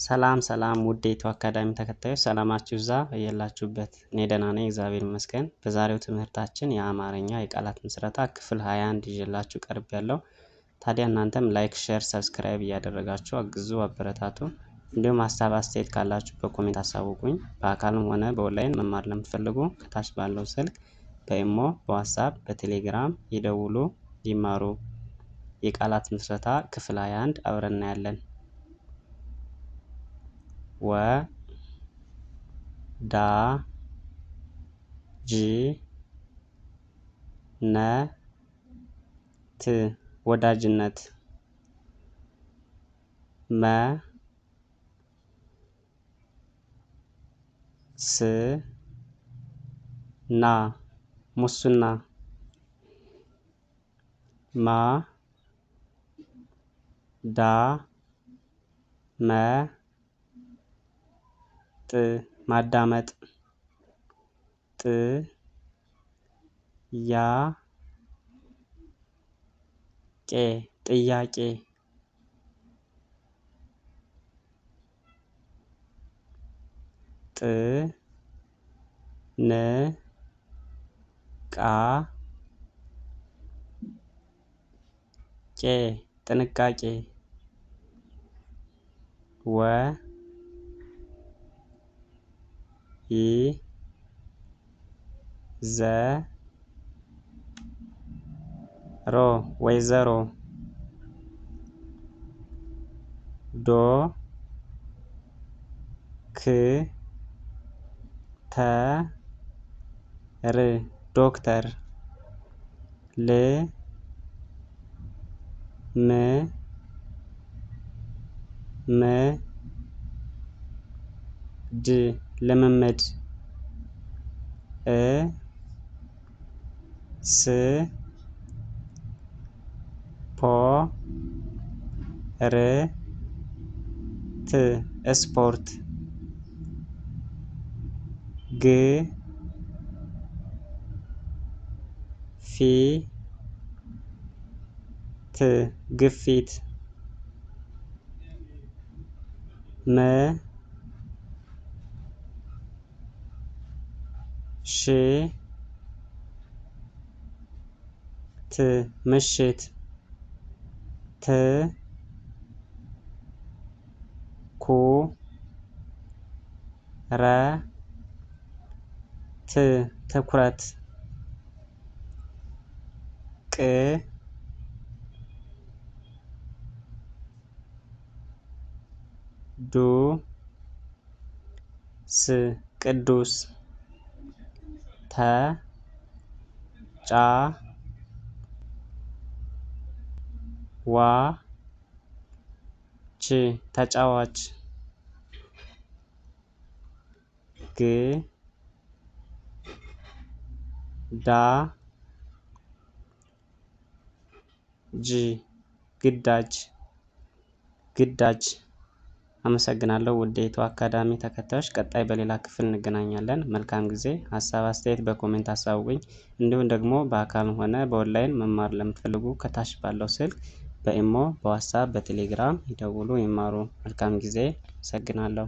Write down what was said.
ሰላም ውድ የኢትዮ አካዳሚ ተከታዮች ሰላማችሁ ይብዛ በያላችሁበት። እኔ ደህና ነኝ እግዚአብሔር ይመስገን። በዛሬው ትምህርታችን የአማርኛ የቃላት ምስረታ ክፍል 21 ይዤላችሁ ቀርቤያለሁ። ታዲያ እናንተም ላይክ፣ ሼር፣ ሰብስክራይብ እያደረጋችሁ አግዙ፣ አበረታቱ። እንዲሁም ሀሳብ አስተያየት ካላችሁ በኮሜንት አሳውቁኝ። በአካልም ሆነ በኦንላይን መማር ለምትፈልጉ ከታች ባለው ስልክ በኢሞ፣ በዋትስአፕ፣ በቴሌግራም ይደውሉ፣ ይማሩ። የቃላት ምስረታ ክፍል 21 አብረን እናያለን። ወ ዳ ጅ ነ ት ወዳጅነት። መ ስ ና ሙስና። ማ ዳ መ ጥ ማዳመጥ። ጥ ያ ቄ ጥያቄ። ጥ ን ቃ ቄ ጥንቃቄ። ወ ይ ዘ ሮ ወይዘሮ። ዶ ክ ተ ር ዶክተር። ል ም ድ ልምምድ። ስ ፖ ር ት ስፖርት። ግ ፊ ት ግፊት። ም ሽ ት ምሽት። ት ኩ ረ ት ትኩረት። ቅ ዱ ስ ቅዱስ። ተ ጫ ዋ ች ተጫዋች። ግ ዳ ጅ ግዳጅ ግዳጅ። አመሰግናለሁ ውድ የኢትዮ አካዳሚ ተከታዮች። ቀጣይ በሌላ ክፍል እንገናኛለን። መልካም ጊዜ። ሀሳብ አስተያየት በኮሜንት አሳውቁኝ። እንዲሁም ደግሞ በአካልም ሆነ በኦንላይን መማር ለምትፈልጉ ከታች ባለው ስልክ በኢሞ፣ በዋትስአፕ፣ በቴሌግራም ይደውሉ፣ ይማሩ። መልካም ጊዜ። አመሰግናለሁ።